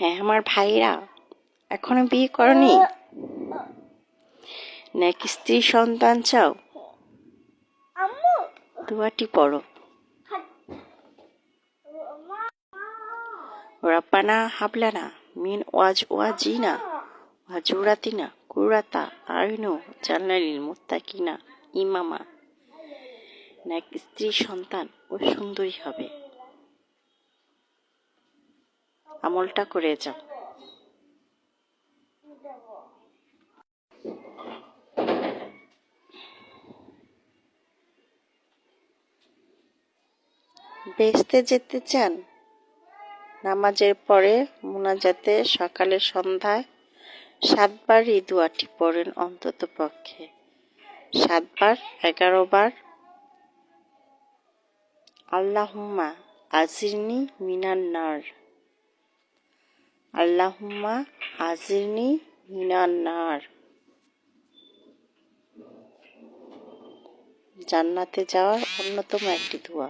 হ্যাঁ আমার ভাইরা, এখনো বিয়ে করনি? নাকি স্ত্রী সন্তান চাও? দোয়াটি পড়ো। রব্বানা হাবলানা মিন ওয়াজওয়াজিনা ওয়াজুরাতিনা কুরাতা আইনু জান্নালিল মুত্তাকিনা ইমামা। নাকি স্ত্রী সন্তান ও সুন্দরী হবে। আমলটা করে যাও। বেহেশতে যেতে চান? নামাজের পরে মুনাজাতে সকালে সন্ধ্যায় 7 বার এই দোয়াটি পড়েন অন্তত পক্ষে। 7 বার 11 বার। আল্লাহুম্মা আজিরনি মিনান নার। আল্লাহুম্মা আজিরনি মিনান নার। জান্নাতে যাওয়ার অন্যতম একটি দোয়া।